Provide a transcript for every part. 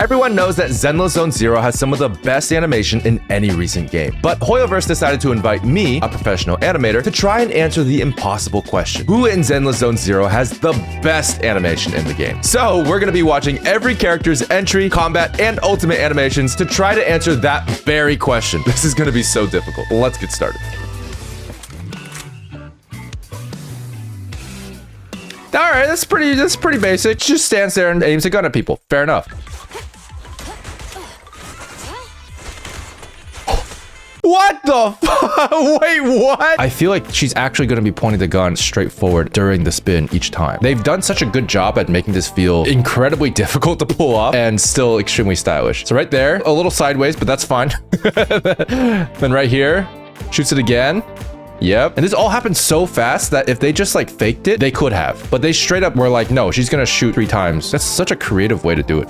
Everyone knows that Zenless Zone Zero has some of the best animation in any recent game. But Hoyoverse decided to invite me, a professional animator, to try and answer the impossible question. Who in Zenless Zone Zero has the best animation in the game? So we're gonna be watching every character's entry, combat, and ultimate animations to try to answer that very question. This is gonna be so difficult. Let's get started. All right, that's pretty basic. Just stands there and aims a gun at people. Fair enough. What the fuck? Wait, what? I feel like she's actually going to be pointing the gun straight forward during the spin each time. They've done such a good job at making this feel incredibly difficult to pull off and still extremely stylish. So right there, a little sideways, but that's fine. Then right here, shoots it again. Yep. And this all happened so fast that if they just like faked it, they could have. But they straight up were like, no, she's going to shoot 3 times. That's such a creative way to do it.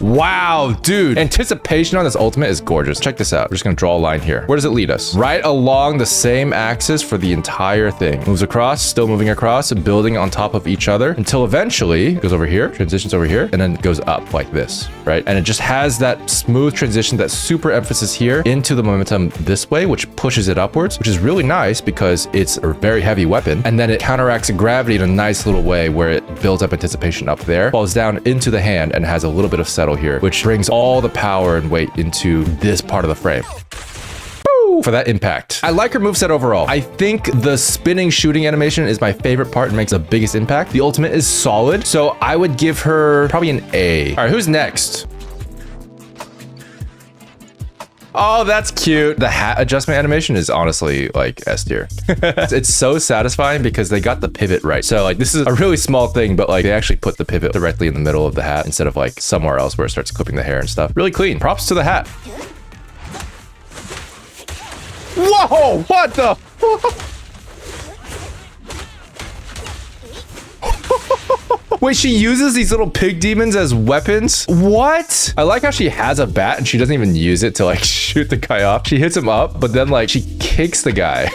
Wow, dude. Anticipation on this ultimate is gorgeous. Check this out. We're just gonna draw a line here. Where does it lead us? Right along the same axis for the entire thing. Moves across, still moving across, building on top of each other until eventually it goes over here, transitions over here, and then goes up like this, right? And it just has that smooth transition, that super emphasis here into the momentum this way, which pushes it upwards, which is really nice because it's a very heavy weapon. And then it counteracts gravity in a nice little way where it builds up anticipation up there, falls down into the hand, and has a little bit of settle here, which brings all the power and weight into this part of the frame. Woo! For that impact. I like her moveset overall. I think the spinning shooting animation is my favorite part and makes the biggest impact. The ultimate is solid, so I would give her probably an A. All right, who's next? Oh, that's cute. The hat adjustment animation is honestly like S tier. It's so satisfying because they got the pivot right. So like this is a really small thing, but like they actually put the pivot directly in the middle of the hat instead of like somewhere else where it starts clipping the hair and stuff. Really clean. Props to the hat. Whoa, what the? Wait, she uses these little pig demons as weapons? What? I like how she has a bat and she doesn't even use it to like shoot the guy off. She hits him up, but then like she kicks the guy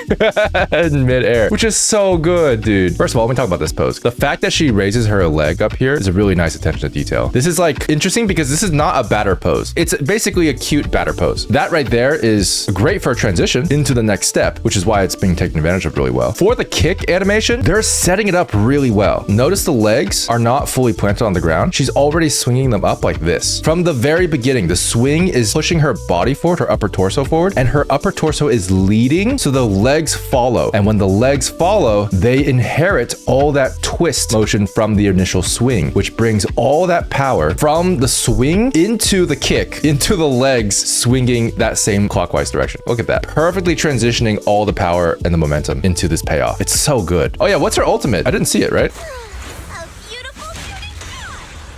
in midair, which is so good, dude. First of all, let me talk about this pose. The fact that she raises her leg up here is a really nice attention to detail. This is like interesting because this is not a batter pose. It's basically a cute batter pose. That right there is great for a transition into the next step, which is why it's being taken advantage of really well. For the kick animation, they're setting it up really well. Notice the legs are not fully planted on the ground. She's already swinging them up like this. From the very beginning, the swing is pushing her body forward, her upper torso forward, and her upper torso is leading, so the legs follow. And when the legs follow, they inherit all that twist motion from the initial swing, which brings all that power from the swing into the kick, into the legs swinging that same clockwise direction. Look at that. Perfectly transitioning all the power and the momentum into this payoff. It's so good. Oh yeah, what's her ultimate? I didn't see it, right?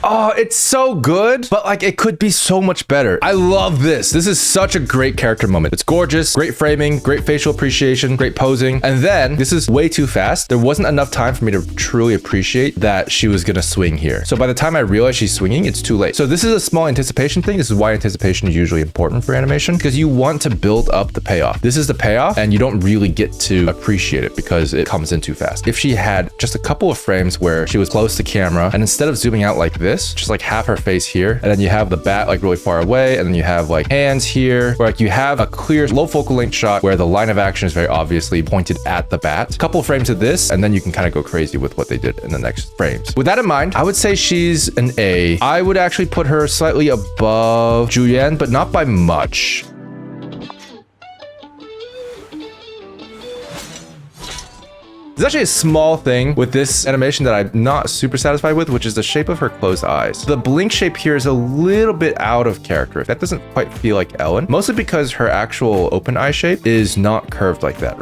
Oh, it's so good, but like it could be so much better. I love this. This is such a great character moment. It's gorgeous, great framing, great facial appreciation, great posing. And then this is way too fast. There wasn't enough time for me to truly appreciate that she was gonna swing here. So by the time I realize she's swinging, it's too late. So this is a small anticipation thing. This is why anticipation is usually important for animation, because you want to build up the payoff. This is the payoff and you don't really get to appreciate it because it comes in too fast. If she had just a couple of frames where she was close to camera and instead of zooming out like this, just like half her face here, and then you have the bat like really far away, and then you have like hands here, where like you have a clear low focal length shot where the line of action is very obviously pointed at the bat. A couple frames of this, and then you can kind of go crazy with what they did in the next frames. With that in mind, I would say she's an A. I would actually put her slightly above Julian, but not by much. There's actually a small thing with this animation that I'm not super satisfied with, which is the shape of her closed eyes. The blink shape here is a little bit out of character. That doesn't quite feel like Ellen, mostly because her actual open eye shape is not curved like that.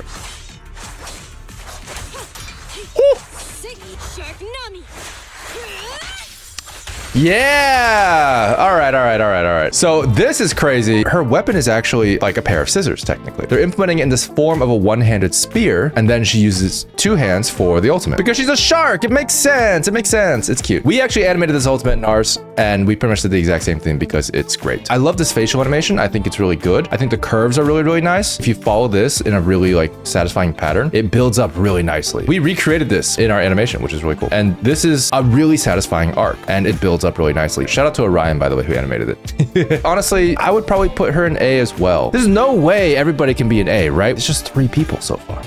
Yeah. All right. So this is crazy. Her weapon is actually like a pair of scissors, technically. They're implementing it in this form of a one-handed spear, and then she uses two hands for the ultimate. Because she's a shark. It makes sense. It's cute. We actually animated this ultimate in ours, and we pretty much did the exact same thing because it's great. I love this facial animation. I think it's really good. I think the curves are really, really nice. If you follow this in a really like satisfying pattern, it builds up really nicely. We recreated this in our animation, which is really cool. And this is a really satisfying arc, and it builds up really nicely. Shout out to Orion, by the way, who animated it. Honestly, I would probably put her in A as well. There's no way everybody can be an A, right? It's just 3 people so far.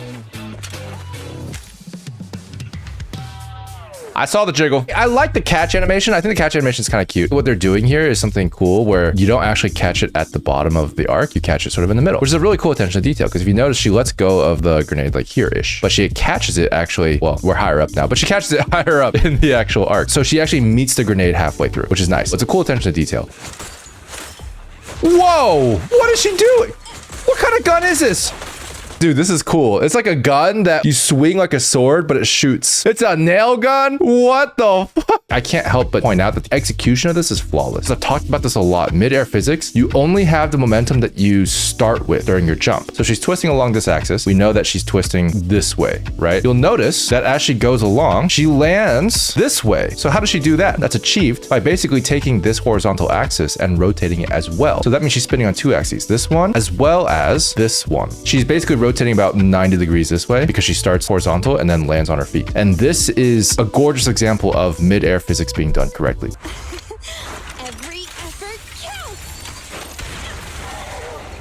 I saw the jiggle. I like the catch animation. I think the catch animation is kind of cute. What they're doing here is something cool where you don't actually catch it at the bottom of the arc. You catch it sort of in the middle, which is a really cool attention to detail. Because if you notice, she lets go of the grenade like here-ish, but she catches it actually, well, we're higher up now, but she catches it higher up in the actual arc. So she actually meets the grenade halfway through, which is nice. It's a cool attention to detail. Whoa, what is she doing? What kind of gun is this? Dude, this is cool. It's like a gun that you swing like a sword, but it shoots. It's a nail gun? What the fuck? I can't help but point out that the execution of this is flawless. I've talked about this a lot. Mid-air physics, you only have the momentum that you start with during your jump. So she's twisting along this axis. We know that she's twisting this way, right? You'll notice that as she goes along, she lands this way. So how does she do that? That's achieved by basically taking this horizontal axis and rotating it as well. So that means she's spinning on 2 axes, this one as well as this one. She's basically rotating about 90 degrees this way because she starts horizontal and then lands on her feet. And this is a gorgeous example of mid-air physics being done correctly. Every effort counts.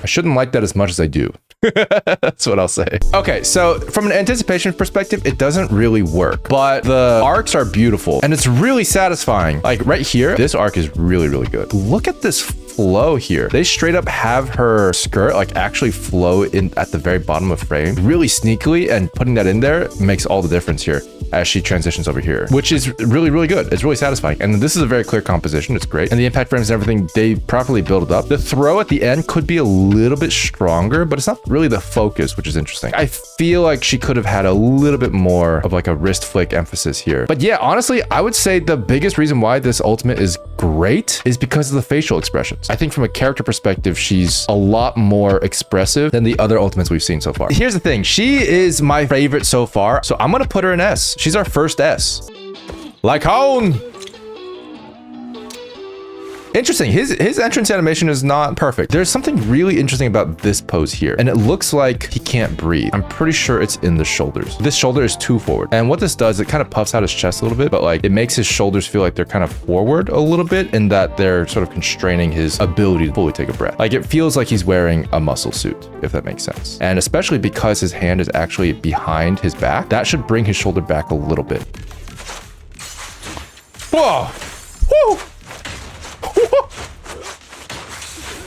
I shouldn't like that as much as I do. That's what I'll say. Okay, so from an anticipation perspective, it doesn't really work, but the arcs are beautiful and it's really satisfying. Like right here, this arc is really, really good. Look at this flow here. They straight up have her skirt like actually flow in at the very bottom of frame really sneakily, and putting that in there makes all the difference here as she transitions over here, which is really, really good. It's really satisfying. And this is a very clear composition. It's great. And the impact frames and everything, they properly build it up. The throw at the end could be a little bit stronger, but it's not really the focus, which is interesting. I feel like she could have had a little bit more of like a wrist flick emphasis here. But yeah, honestly, I would say the biggest reason why this ultimate is great is because of the facial expressions. I think from a character perspective, she's a lot more expressive than the other ultimates we've seen so far. Here's the thing. She is my favorite so far, so I'm going to put her in S. She's our first S. Like home. Interesting. His entrance animation is not perfect. There's something really interesting about this pose here, and it looks like he can't breathe. I'm pretty sure it's in the shoulders. This shoulder is too forward, and what this does, it kind of puffs out his chest a little bit, but like it makes his shoulders feel like they're kind of forward a little bit, in that they're sort of constraining his ability to fully take a breath. Like it feels like he's wearing a muscle suit, if that makes sense. And especially because his hand is actually behind his back, that should bring his shoulder back a little bit. Whoa! Woo!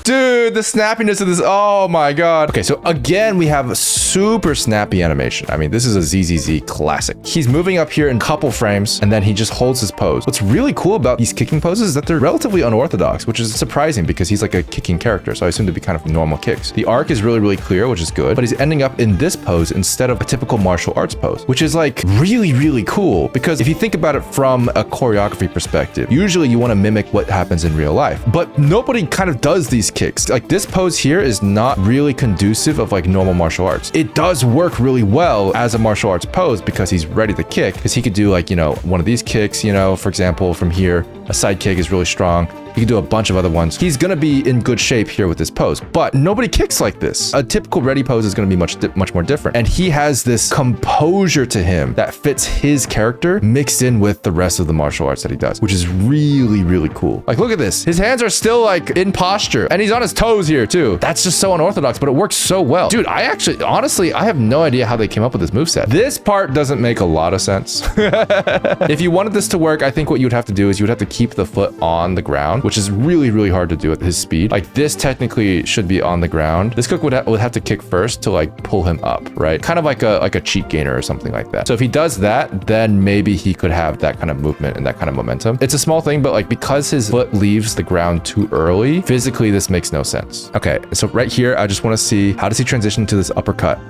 Dude, the snappiness of this, oh my god. Okay, so again, we have a super snappy animation. I mean, this is a ZZZ classic. He's moving up here in a couple frames, and then he just holds his pose. What's really cool about these kicking poses is that they're relatively unorthodox, which is surprising because he's like a kicking character, so I assume to be kind of normal kicks. The arc is really, really clear, which is good, but he's ending up in this pose instead of a typical martial arts pose, which is like really, really cool, because if you think about it from a choreography perspective, usually you want to mimic what happens in real life, but nobody kind of does these kicks. Like this pose here is not really conducive of like normal martial arts. It does work really well as a martial arts pose because he's ready to kick, because he could do like, you know, one of these kicks, you know, for example, from here, a side kick is really strong. He can do a bunch of other ones. He's gonna be in good shape here with this pose, but nobody kicks like this. A typical ready pose is gonna be much more different. And he has this composure to him that fits his character mixed in with the rest of the martial arts that he does, which is really, really cool. Like, look at this. His hands are still like in posture, and he's on his toes here too. That's just so unorthodox, but it works so well. Dude, I actually, honestly, I have no idea how they came up with this moveset. This part doesn't make a lot of sense. If you wanted this to work, I think what you would have to do is you would have to keep the foot on the ground, which is really, really hard to do at his speed. Like this technically should be on the ground. This cook would have to kick first to like pull him up, right? Kind of like a cheat gainer or something like that. So if he does that, then maybe he could have that kind of movement and that kind of momentum. It's a small thing, but like because his foot leaves the ground too early, physically this makes no sense. Okay, so right here, I just want to see, how does he transition to this uppercut?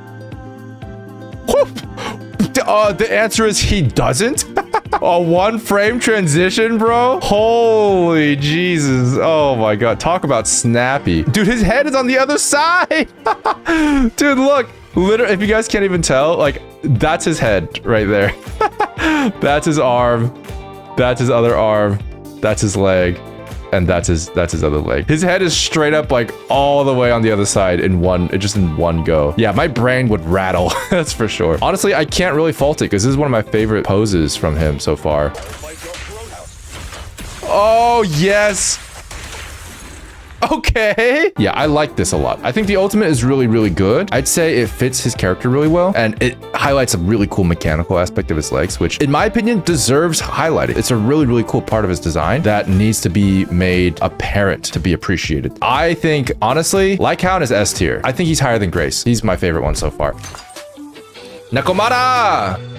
The answer is he doesn't. A 1-frame transition, bro? Holy Jesus. Oh my God. Talk about snappy. Dude, his head is on the other side. Dude, look. Literally, if you guys can't even tell, like, that's his head right there. That's his arm. That's his other arm. That's his leg. And that's his other leg. His head is straight up, like, all the way on the other side in one go. Yeah, my brain would rattle. That's for sure. Honestly, I can't really fault it because this is one of my favorite poses from him so far. Oh, yes. Okay. Yeah, I like this a lot. I think the ultimate is really, really good. I'd say it fits his character really well, and it highlights a really cool mechanical aspect of his legs, which in my opinion deserves highlighted. It's a really, really cool part of his design that needs to be made apparent to be appreciated. I think, honestly, Lycaon is S tier. I think he's higher than Grace. He's my favorite one so far. Nakomata!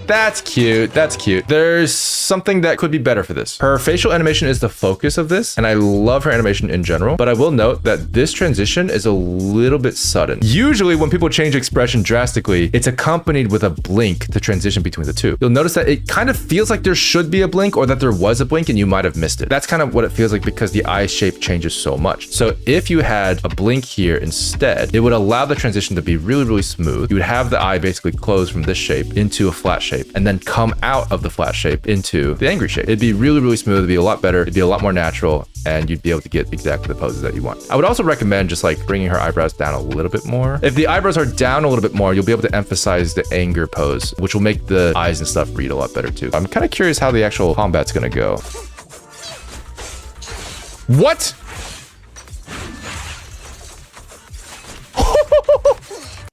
That's cute. That's cute. There's something that could be better for this. Her facial animation is the focus of this, and I love her animation in general, but I will note that this transition is a little bit sudden. Usually when people change expression drastically, it's accompanied with a blink to transition between the two. You'll notice that it kind of feels like there should be a blink or that there was a blink and you might have missed it. That's kind of what it feels like because the eye shape changes so much. So if you had a blink here instead, it would allow the transition to be really, really smooth. You would have the eye basically close from this shape into a flat shape and then come out of the flat shape into the angry shape. It'd be really, really smooth. It'd be a lot better. It'd be a lot more natural, and you'd be able to get exactly the poses that you want. I would also recommend just like bringing her eyebrows down a little bit more. If the eyebrows are down a little bit more, you'll be able to emphasize the anger pose, which will make the eyes and stuff read a lot better too. I'm kind of curious how the actual combat's gonna go. What?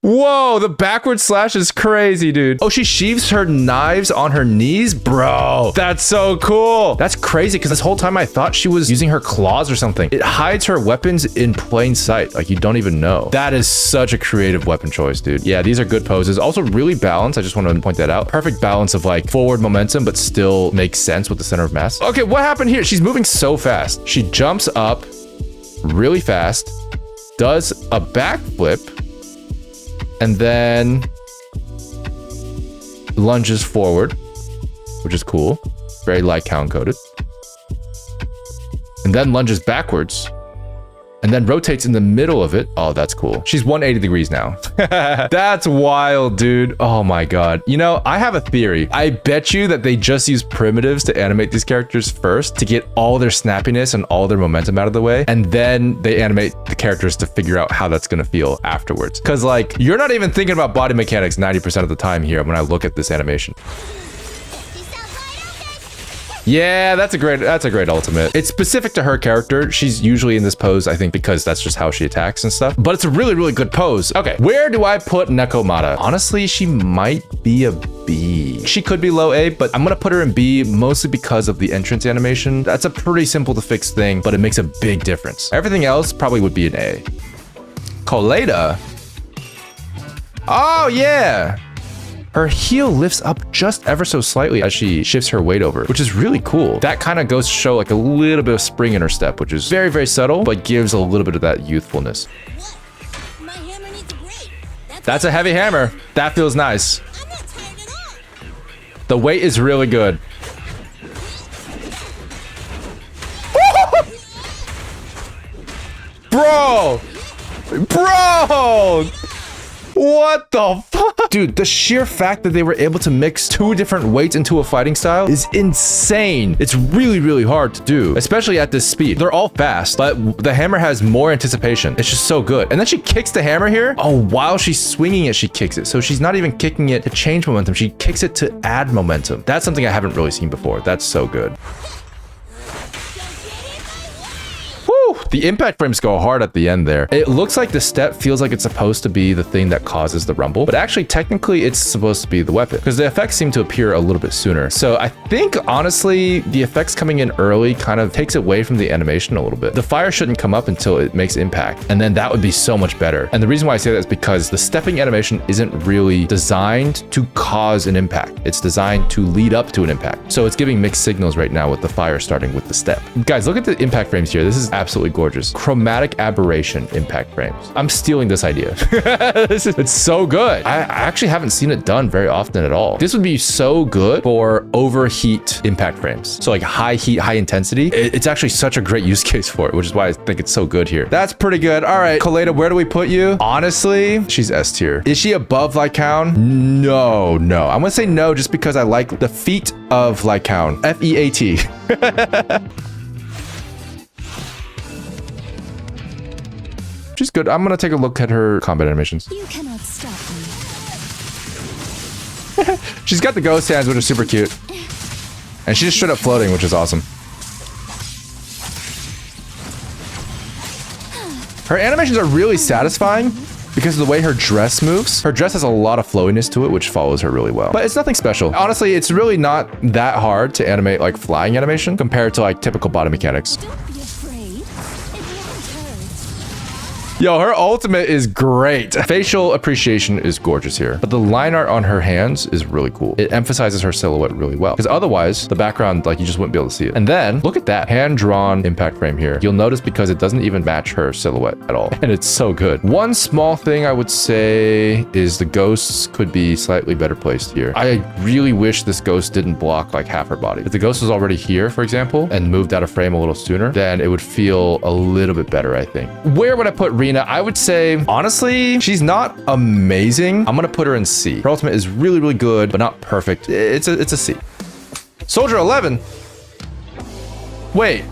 Whoa, the backward slash is crazy, dude. Oh, she sheaves her knives on her knees? Bro, that's so cool. That's crazy because this whole time I thought she was using her claws or something. It hides her weapons in plain sight. Like you don't even know. That is such a creative weapon choice, dude. Yeah, these are good poses. Also really balanced. I just want to point that out. Perfect balance of like forward momentum, but still makes sense with the center of mass. Okay, what happened here? She's moving so fast. She jumps up really fast, does a backflip, and then lunges forward, which is cool. Very Lycaon coded. And then lunges backwards. And then rotates in the middle of it. Oh, that's cool. She's 180 degrees now. That's wild, dude. Oh my God. You know, I have a theory. I bet you that they just use primitives to animate these characters first to get all their snappiness and all their momentum out of the way. And then they animate the characters to figure out how that's going to feel afterwards. Because like, you're not even thinking about body mechanics 90% of the time here when I look at this animation. Yeah, that's a great ultimate. It's specific to her character. She's usually in this pose, I think, because that's just how she attacks and stuff. But it's a really, really good pose. Okay, where do I put Nekomata? Honestly, she might be a B. She could be low A, but I'm gonna put her in B mostly because of the entrance animation. That's a pretty simple to fix thing, but it makes a big difference. Everything else probably would be an A. Koleda. Oh, yeah. Her heel lifts up just ever so slightly as she shifts her weight over, which is really cool. That kind of goes to show like a little bit of spring in her step, which is very, very subtle, but gives a little bit of that youthfulness. My hammer needs a break. That's a heavy hammer. That feels nice. I'm not tired at all. The weight is really good. Bro! Bro! What the fuck? Dude, the sheer fact that they were able to mix two different weights into a fighting style is insane. It's really, really hard to do, especially at this speed. They're all fast, but the hammer has more anticipation. It's just so good. And then she kicks the hammer here. Oh, while she's swinging it, she kicks it. So she's not even kicking it to change momentum. She kicks it to add momentum. That's something I haven't really seen before. That's so good. The impact frames go hard at the end there. It looks like the step feels like it's supposed to be the thing that causes the rumble, but actually technically it's supposed to be the weapon because the effects seem to appear a little bit sooner. So I think honestly, the effects coming in early kind of takes away from the animation a little bit. The fire shouldn't come up until it makes impact, and then that would be so much better. And the reason why I say that is because the stepping animation isn't really designed to cause an impact. It's designed to lead up to an impact. So it's giving mixed signals right now with the fire starting with the step. Guys, look at the impact frames here. This is absolutely gorgeous. Chromatic aberration impact frames. I'm stealing this idea. It's so good. I actually haven't seen it done very often at all. This would be so good for overheat impact frames. So like high heat, high intensity. It's actually such a great use case for it, which is why I think it's so good here. That's pretty good. All right, Kaleda, where do we put you? Honestly, she's S tier. Is she above Lycaon? No. I'm gonna say no just because I like the feat of Lycaon. F-E-A-T. She's good. I'm gonna take a look at her combat animations. You cannot stop me. She's got the ghost hands, which are super cute. And she's just straight up floating, which is awesome. Her animations are really satisfying because of the way her dress moves. Her dress has a lot of flowiness to it, which follows her really well. But it's nothing special. Honestly, it's really not that hard to animate like flying animation compared to like typical body mechanics. Don't be afraid. It won't hurt. Yo, her ultimate is great. Facial appreciation is gorgeous here, but the line art on her hands is really cool. It emphasizes her silhouette really well because otherwise the background, like you just wouldn't be able to see it. And then look at that hand-drawn impact frame here. You'll notice because it doesn't even match her silhouette at all. And it's so good. One small thing I would say is the ghosts could be slightly better placed here. I really wish this ghost didn't block like half her body. If the ghost was already here, for example, and moved out of frame a little sooner, then it would feel a little bit better, I think. Where would I put Rina? I would say, honestly, she's not amazing. I'm gonna put her in C. Her ultimate is really, really good, but not perfect. It's a C. Soldier 11. Wait,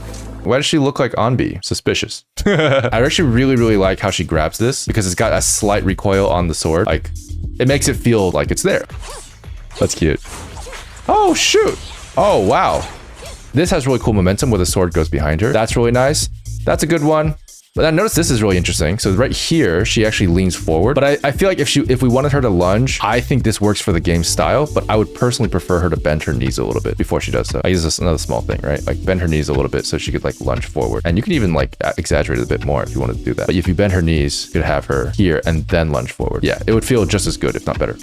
why does she look like Anbi? Suspicious. I actually really, really like how she grabs this because it's got a slight recoil on the sword. Like, it makes it feel like it's there. That's cute. Oh, shoot. Oh, wow. This has really cool momentum where the sword goes behind her. That's really nice. That's a good one. But I noticed this is really interesting. So right here, she actually leans forward. But I feel like if we wanted her to lunge, I think this works for the game style. But I would personally prefer her to bend her knees a little bit before she does so. I use this another small thing, right? Like bend her knees a little bit so she could like lunge forward. And you can even like exaggerate it a bit more if you wanted to do that. But if you bend her knees, you could have her here and then lunge forward. Yeah, it would feel just as good, if not better.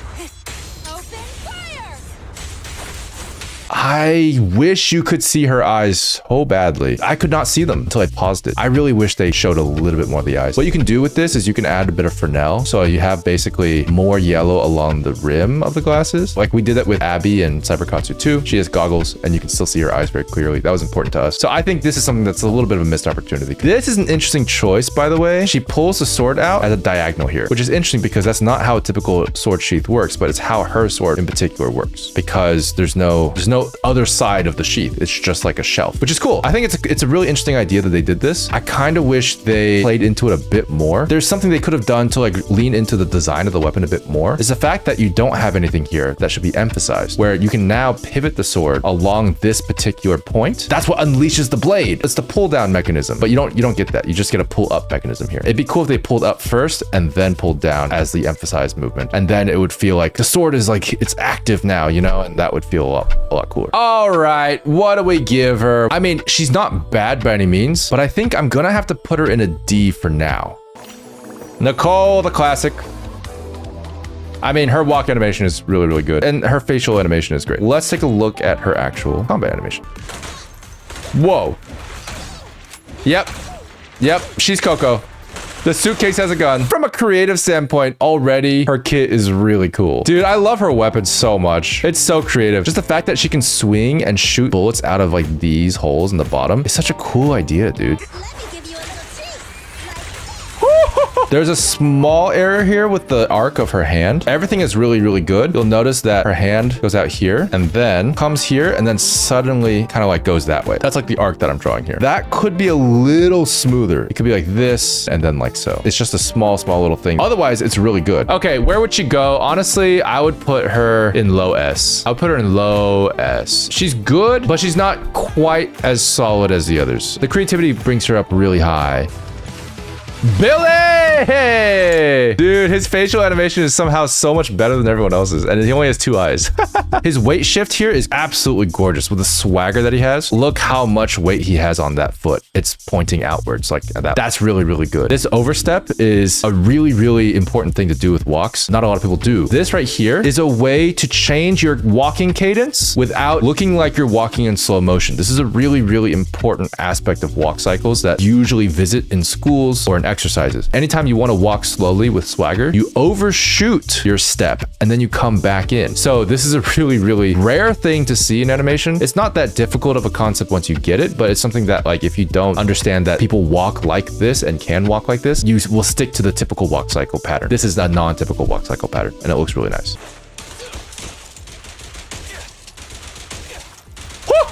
I wish you could see her eyes so badly. I could not see them until I paused it. I really wish they showed a little bit more of the eyes. What you can do with this is you can add a bit of Fresnel. So you have basically more yellow along the rim of the glasses. Like we did that with Abby and Cyberkatsu 2. She has goggles and you can still see her eyes very clearly. That was important to us. So I think this is something that's a little bit of a missed opportunity. This is an interesting choice, by the way. She pulls the sword out as a diagonal here, which is interesting because that's not how a typical sword sheath works, but it's how her sword in particular works because there's no other side of the sheath. It's just like a shelf, which is cool. I think it's a really interesting idea that they did this. I kind of wish they played into it a bit more. There's something they could have done to like lean into the design of the weapon a bit more. Is the fact that you don't have anything here that should be emphasized, where you can now pivot the sword along this particular point. That's what unleashes the blade. It's the pull down mechanism, but you don't get that. You just get a pull up mechanism here. It'd be cool if they pulled up first and then pulled down as the emphasized movement. And then it would feel like the sword is like, it's active now, you know, and that would feel a lot cooler. All right, what do we give her? I mean, she's not bad by any means, but I think I'm gonna have to put her in a D for now. Nicole, the classic. I mean, her walk animation is really, really good, and her facial animation is great. Let's take a look at her actual combat animation. Whoa. Yep, she's Coco. The suitcase has a gun. From a creative standpoint, already, her kit is really cool. Dude, I love her weapon so much. It's so creative. Just the fact that she can swing and shoot bullets out of like these holes in the bottom is such a cool idea, dude. Let me give you a little treat. There's a small error here with the arc of her hand. Everything is really, really good. You'll notice that her hand goes out here and then comes here and then suddenly kind of like goes that way. That's like the arc that I'm drawing here. That could be a little smoother. It could be like this and then like so. It's just a small little thing. Otherwise, it's really good. Okay, where would she go? Honestly, I would put her in low S. I would put her in low S. She's good, but she's not quite as solid as the others. The creativity brings her up really high. Billy! Hey! Dude, his facial animation is somehow so much better than everyone else's, and he only has 2 eyes. His weight shift here is absolutely gorgeous with the swagger that he has. Look how much weight he has on that foot. It's pointing outwards like that. That's really, really good. This overstep is a really, really important thing to do with walks. Not a lot of people do. This right here is a way to change your walking cadence without looking like you're walking in slow motion. This is a really, really important aspect of walk cycles that you usually visit in schools or in exercises. Anytime you want to walk slowly with swagger, you overshoot your step and then you come back in. So this is a really, really rare thing to see in animation. It's not that difficult of a concept once you get it, but it's something that, like, if you don't understand that people walk like this and can walk like this, you will stick to the typical walk cycle pattern. This is a non-typical walk cycle pattern, and it looks really nice.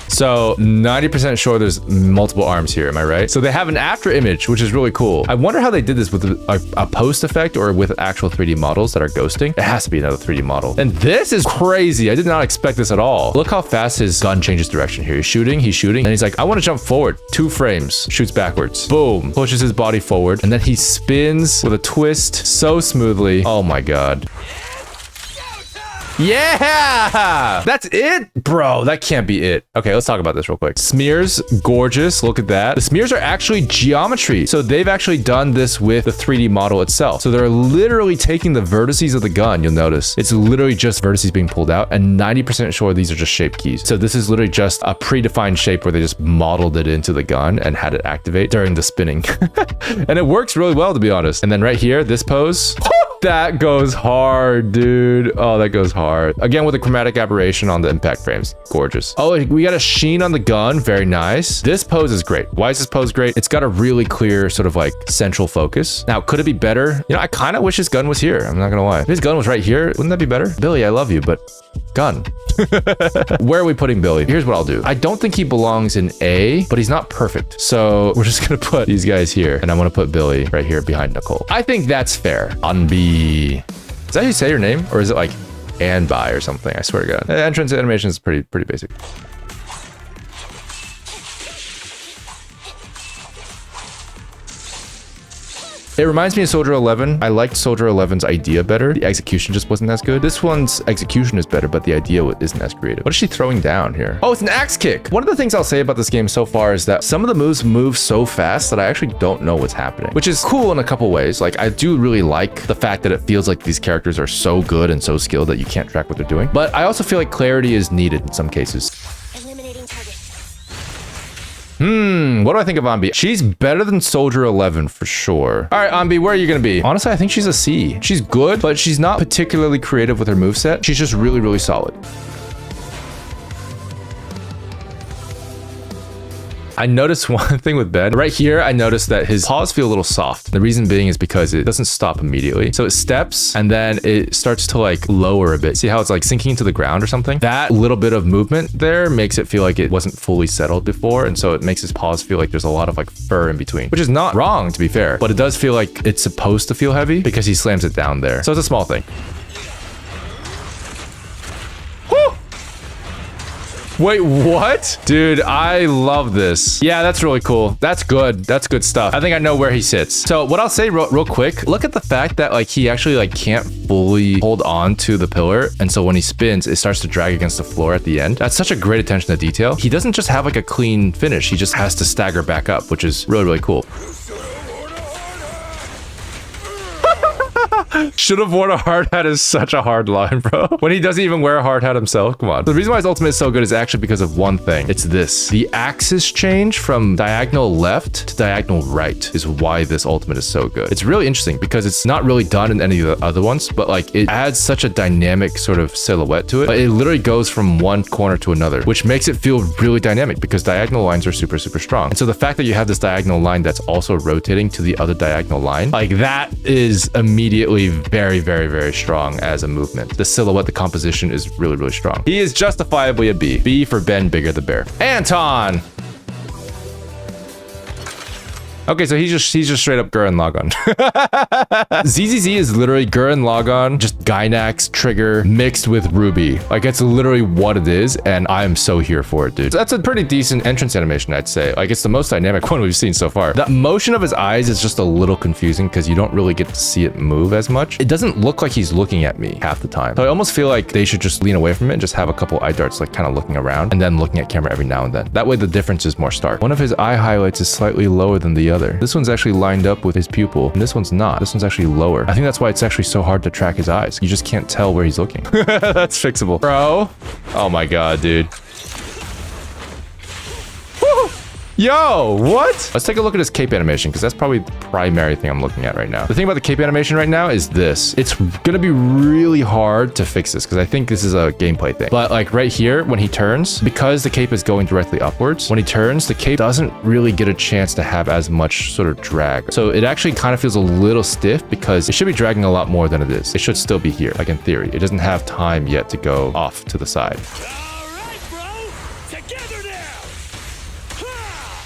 So 90% sure there's multiple arms here, am I right? So they have an after image, which is really cool. I wonder how they did this with a post effect or with actual 3D models that are ghosting. It has to be another 3D model. And this is crazy. I did not expect this at all. Look how fast his gun changes direction here. He's shooting, and he's like, I want to jump forward. 2 frames, shoots backwards. Boom, pushes his body forward, and then he spins with a twist so smoothly. Oh my God. Yeah! That's it? Bro, that can't be it. Okay, let's talk about this real quick. Smears, gorgeous. Look at that. The smears are actually geometry. So they've actually done this with the 3D model itself. So they're literally taking the vertices of the gun, you'll notice. It's literally just vertices being pulled out, and 90% sure these are just shape keys. So this is literally just a predefined shape where they just modeled it into the gun and had it activate during the spinning. And it works really well, to be honest. And then right here, this pose. That goes hard, dude. Oh, that goes hard. Again, with the chromatic aberration on the impact frames. Gorgeous. Oh, we got a sheen on the gun. Very nice. This pose is great. Why is this pose great? It's got a really clear sort of like central focus. Now, could it be better? You know, I kind of wish his gun was here. I'm not gonna lie. If his gun was right here, wouldn't that be better? Billy, I love you, but gun. Where are we putting Billy? Here's what I'll do. I don't think he belongs in A, but he's not perfect. So we're just gonna put these guys here, and I'm gonna put Billy right here behind Nicole. I think that's fair. On B. Is that how you say your name? Or is it like and by or something? I swear to God. The entrance animation is pretty basic. It reminds me of Soldier 11. I liked Soldier 11's idea better. The execution just wasn't as good. This one's execution is better, but the idea isn't as creative. What is she throwing down here? Oh, it's an axe kick. One of the things I'll say about this game so far is that some of the moves move so fast that I actually don't know what's happening, which is cool in a couple ways. Like, I do really like the fact that it feels like these characters are so good and so skilled that you can't track what they're doing. But I also feel like clarity is needed in some cases. What do I think of Ambi? She's better than Soldier 11 for sure. All right, Ambi, where are you gonna be? Honestly, I think she's a C. She's good, but she's not particularly creative with her moveset. She's just really, really solid. I noticed one thing with Ben. Right here, I noticed that his paws feel a little soft. The reason being is because it doesn't stop immediately. So it steps and then it starts to like lower a bit. See how it's like sinking into the ground or something? That little bit of movement there makes it feel like it wasn't fully settled before. And so it makes his paws feel like there's a lot of like fur in between, which is not wrong to be fair, but it does feel like it's supposed to feel heavy because he slams it down there. So it's a small thing. Wait, what? Dude, I love this. Yeah, that's really cool. That's good. That's good stuff. I think I know where he sits. So what I'll say real quick, look at the fact that like he actually like can't fully hold on to the pillar. And so when he spins, it starts to drag against the floor at the end. That's such a great attention to detail. He doesn't just have like a clean finish. He just has to stagger back up, which is really, really cool. Should have worn a hard hat is such a hard line, bro. When he doesn't even wear a hard hat himself. Come on. The reason why his ultimate is so good is actually because of one thing. It's this. The axis change from diagonal left to diagonal right is why this ultimate is so good. It's really interesting because it's not really done in any of the other ones, but like it adds such a dynamic sort of silhouette to it. But it literally goes from one corner to another, which makes it feel really dynamic because diagonal lines are super, super strong. And so the fact that you have this diagonal line that's also rotating to the other diagonal line, like that is immediately very, very, very strong as a movement. The silhouette, the composition is really, really strong. He is justifiably a B. B for Ben Bigger the Bear. Anton! Okay, so he's just straight up Gurren Lagann. ZZZ is literally Gurren Lagann, just Gynax trigger mixed with Ruby. Like, it's literally what it is, and I am so here for it, dude. So that's a pretty decent entrance animation, I'd say. Like, it's the most dynamic one we've seen so far. The motion of his eyes is just a little confusing because you don't really get to see it move as much. It doesn't look like he's looking at me half the time. So I almost feel like they should just lean away from it and just have a couple eye darts, like kind of looking around and then looking at camera every now and then. That way the difference is more stark. One of his eye highlights is slightly lower than the other. This one's actually lined up with his pupil, and this one's not. This one's actually lower. I think that's why it's actually so hard to track his eyes. You just can't tell where he's looking. That's fixable. Bro. Oh my god, dude. Woo! Yo, what? Let's take a look at his cape animation, because that's probably the primary thing I'm looking at right now. The thing about the cape animation right now is this. It's gonna be really hard to fix this, because I think this is a gameplay thing. But like right here, when he turns, because the cape is going directly upwards, when he turns, the cape doesn't really get a chance to have as much sort of drag. So it actually kind of feels a little stiff, because it should be dragging a lot more than it is. It should still be here, like in theory. It doesn't have time yet to go off to the side.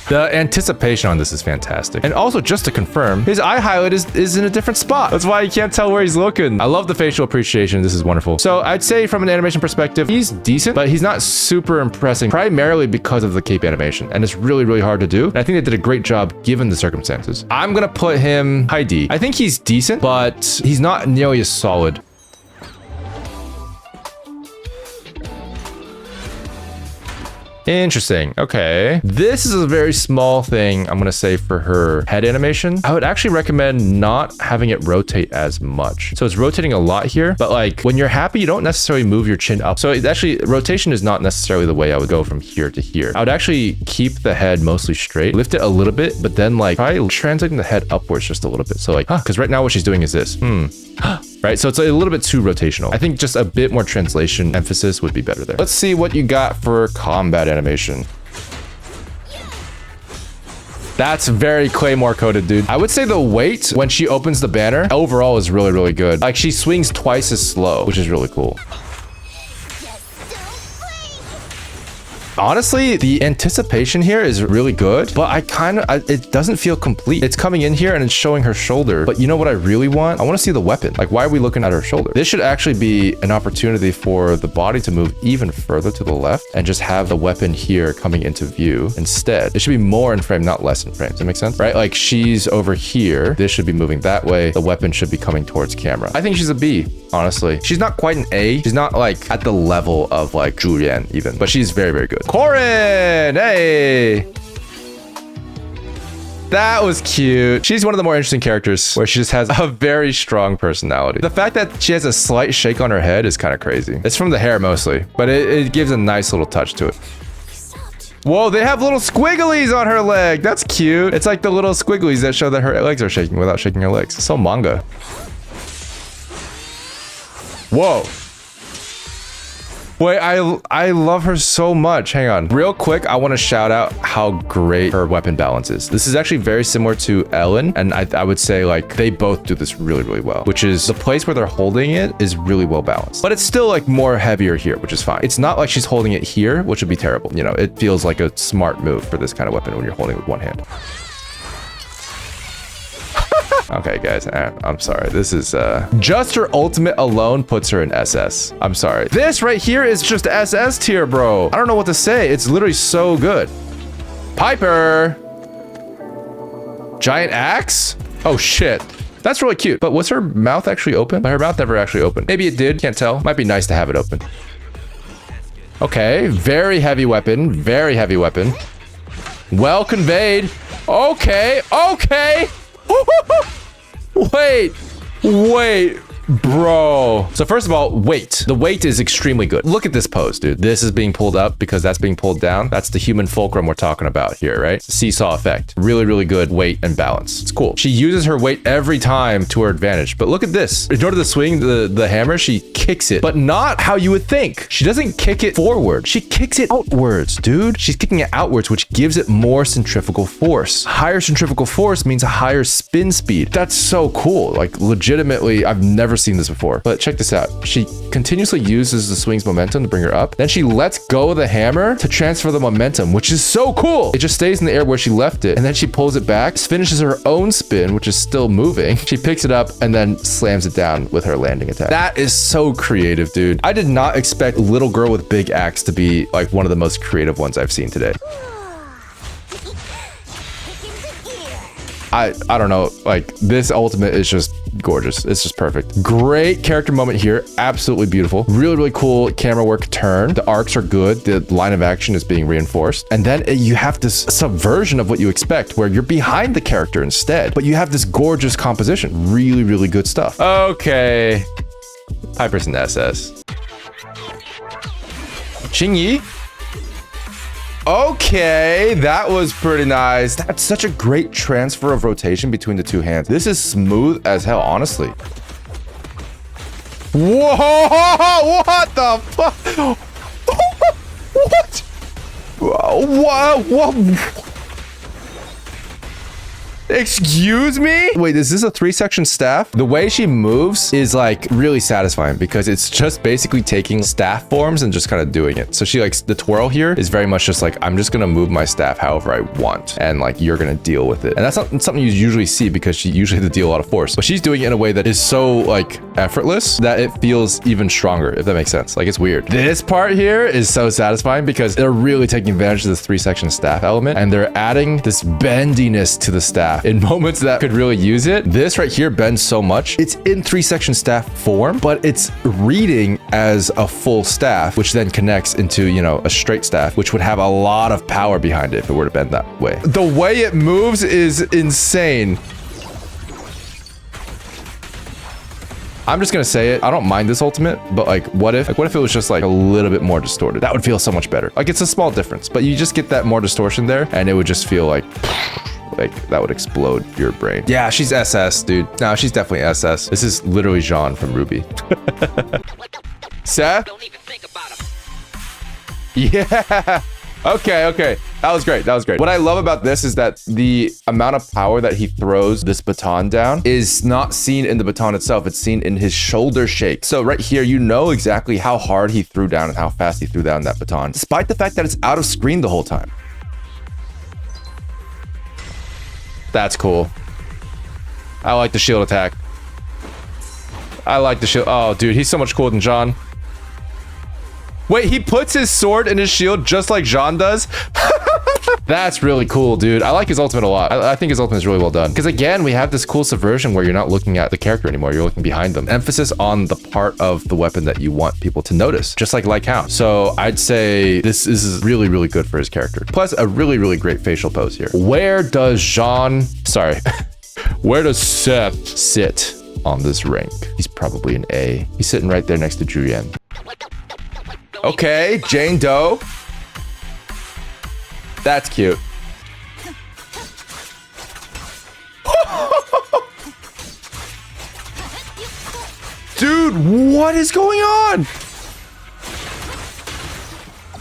The anticipation on this is fantastic. And also, just to confirm, his eye highlight is in a different spot. That's why you can't tell where he's looking. I love the facial appreciation. This is wonderful. So I'd say from an animation perspective, he's decent, but he's not super impressive, primarily because of the cape animation. And it's really, really hard to do. And I think they did a great job given the circumstances. I'm gonna put him high D. I think he's decent, but he's not nearly as solid. Interesting. Okay. This is a very small thing I'm going to say for her head animation. I would actually recommend not having it rotate as much. So it's rotating a lot here, but like when you're happy, you don't necessarily move your chin up. So it actually, rotation is not necessarily the way I would go from here to here. I would actually keep the head mostly straight, lift it a little bit, but then like try translating the head upwards just a little bit. So like, because right now what she's doing is this. Right? So it's a little bit too rotational. I think just a bit more translation emphasis would be better there. Let's see what you got for combat animation. That's very Claymore coded, dude. I would say the weight when she opens the banner overall is really, really good. Like she swings twice as slow, which is really cool. Honestly, the anticipation here is really good, but it doesn't feel complete. It's coming in here and it's showing her shoulder. But you know what I really want? I want to see the weapon. Like, why are we looking at her shoulder? This should actually be an opportunity for the body to move even further to the left and just have the weapon here coming into view instead. It should be more in frame, not less in frame. Does that make sense? Right? Like she's over here. This should be moving that way. The weapon should be coming towards camera. I think she's a B, honestly. She's not quite an A. She's not like at the level of like Julian even, but she's very, very good. Corin! Hey! That was cute. She's one of the more interesting characters where she just has a very strong personality. The fact that she has a slight shake on her head is kind of crazy. It's from the hair mostly, but it gives a nice little touch to it. Whoa, they have little squigglies on her leg. That's cute. It's like the little squigglies that show that her legs are shaking without shaking her legs. It's so manga. Whoa. Wait, I love her so much. Hang on. Real quick, I want to shout out how great her weapon balance is. This is actually very similar to Ellen, and I would say like they both do this really, really well, which is the place where they're holding it is really well balanced. But it's still like more heavier here, which is fine. It's not like she's holding it here, which would be terrible. You know, it feels like a smart move for this kind of weapon when you're holding it with one hand. Okay, guys, I'm sorry. This is just her ultimate alone puts her in SS. I'm sorry. This right here is just SS tier, bro. I don't know what to say. It's literally so good. Piper. Giant axe? Oh, shit. That's really cute. But was her mouth actually open? Her mouth never actually opened. Maybe it did. Can't tell. Might be nice to have it open. Okay. Very heavy weapon. Very heavy weapon. Well conveyed. Okay. Okay. Wait, bro. So first of all, weight. The weight is extremely good. Look at this pose, dude. This is being pulled up because that's being pulled down. That's the human fulcrum we're talking about here, right? Seesaw effect. Really, really good weight and balance. It's cool. She uses her weight every time to her advantage. But look at this. In order to swing the hammer, she kicks it, but not how you would think. She doesn't kick it forward. She kicks it outwards, dude. She's kicking it outwards, which gives it more centrifugal force. Higher centrifugal force means a higher spin speed. That's so cool. Like legitimately, I've never never seen this before, but check this out. She continuously uses the swing's momentum to bring her up. Then she lets go of the hammer to transfer the momentum, which is so cool. It just stays in the air where she left it, and then she pulls it back, finishes her own spin, which is still moving. She picks it up and then slams it down with her landing attack. That is so creative, dude. I did not expect Little Girl with Big Axe to be like one of the most creative ones I've seen today. I don't know, like this ultimate is just gorgeous. It's just perfect. Great character moment here. Absolutely beautiful. Really, really cool camera work turn. The arcs are good. The line of action is being reinforced. And then you have this subversion of what you expect where you're behind the character instead, but you have this gorgeous composition. Really, really good stuff. Okay. Hyperson SS. Qingyi. Okay, that was pretty nice. That's such a great transfer of rotation between the two hands. This is smooth as hell, honestly. Whoa, what the fuck? What? Excuse me? Wait, is this a 3-section staff? The way she moves is like really satisfying because it's just basically taking staff forms and just kind of doing it. So she likes the twirl here is very much just like, I'm just going to move my staff however I want. And like, you're going to deal with it. And that's not something you usually see because she usually has to deal a lot of force. But she's doing it in a way that is so like effortless that it feels even stronger, if that makes sense. Like it's weird. This part here is so satisfying because they're really taking advantage of this 3-section staff element and they're adding this bendiness to the staff. In moments that could really use it. This right here bends so much. It's in 3-section staff form, but it's reading as a full staff, which then connects into, you know, a straight staff, which would have a lot of power behind it if it were to bend that way. The way it moves is insane. I'm just gonna say it. I don't mind this ultimate, but like, what if it was just like a little bit more distorted? That would feel so much better. Like it's a small difference, but you just get that more distortion there and it would just feel like that would explode your brain. Yeah, she's SS, dude. No, she's definitely SS. This is literally Jean from Ruby. Seth? Don't even think about him. Yeah. Okay. That was great. What I love about this is that the amount of power that he throws this baton down is not seen in the baton itself. It's seen in his shoulder shake. So right here, you know exactly how hard he threw down and how fast he threw down that baton, despite the fact that it's out of screen the whole time. That's cool. I like the shield attack. I like the shield. Oh, dude, he's so much cooler than Jean. Wait, he puts his sword in his shield just like Jean does? That's really cool, dude. I like his ultimate a lot. I think his ultimate is really well done. Because again, we have this cool subversion where you're not looking at the character anymore. You're looking behind them. Emphasis on the part of the weapon that you want people to notice, just like how. So I'd say this is really, really good for his character. Plus a really, really great facial pose here. Where does where does Seth sit on this rank? He's probably an A. He's sitting right there next to Julian. Okay, Jane Doe. That's cute. Dude, what is going on?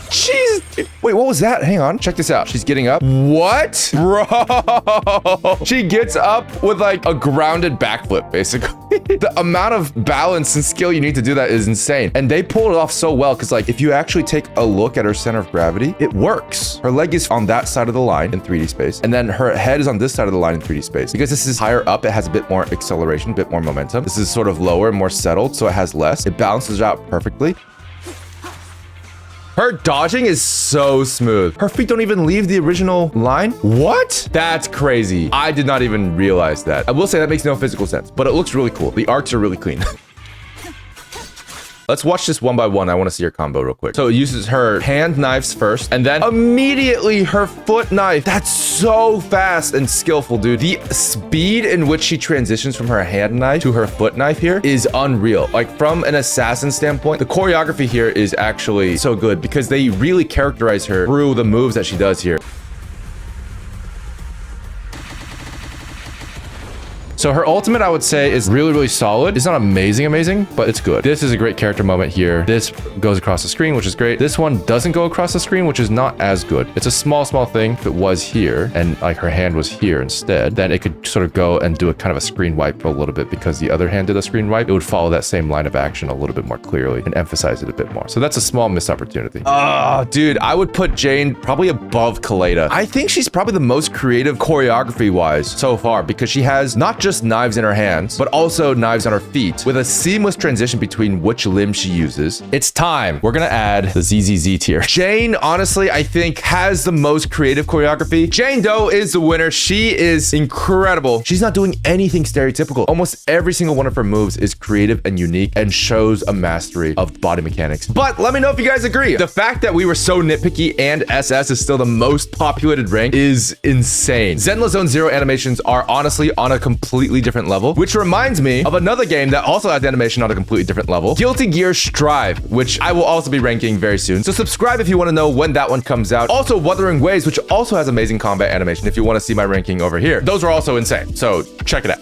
Jeez. Wait, what was that? Hang on. Check this out. She's getting up. What? Bro. She gets up with like a grounded backflip, basically. The amount of balance and skill you need to do that is insane. And they pulled it off so well because like if you actually take a look at her center of gravity, it works. Her leg is on that side of the line in 3D space. And then her head is on this side of the line in 3D space. Because this is higher up, it has a bit more acceleration, a bit more momentum. This is sort of lower and more settled, so it has less. It balances out perfectly. Her dodging is so smooth. Her feet don't even leave the original line. What? That's crazy. I did not even realize that. I will say that makes no physical sense, but it looks really cool. The arcs are really clean. Let's watch this one by one. I want to see her combo real quick. So it uses her hand knives first, and then immediately her foot knife. That's so fast and skillful, dude. The speed in which she transitions from her hand knife to her foot knife here is unreal. Like from an assassin standpoint, the choreography here is actually so good because they really characterize her through the moves that she does here. So her ultimate, I would say, is really, really solid. It's not amazing, but it's good. This is a great character moment here. This goes across the screen, which is great. This one doesn't go across the screen, which is not as good. It's a small thing. If it was here and like her hand was here instead, then it could sort of go and do a kind of a screen wipe a little bit, because the other hand did a screen wipe. It would follow that same line of action a little bit more clearly and emphasize it a bit more. So that's a small missed opportunity. Oh, dude, I would put Jane probably above Kaleda. I think she's probably the most creative choreography wise so far, because she has not just knives in her hands, but also knives on her feet with a seamless transition between which limb she uses. It's time. We're gonna add the ZZZ tier. Jane, honestly, I think has the most creative choreography. Jane Doe is the winner. She is incredible. She's not doing anything stereotypical. Almost every single one of her moves is creative and unique and shows a mastery of body mechanics. But let me know if you guys agree. The fact that we were so nitpicky and SS is still the most populated rank is insane. Zenless Zone Zero animations are honestly on a completely different level, which reminds me of another game that also has animation on a completely different level, Guilty Gear Strive, which I will also be ranking very soon. So subscribe if you want to know when that one comes out. Also, Wuthering Waves, which also has amazing combat animation if you want to see my ranking over here. Those are also insane, so check it out.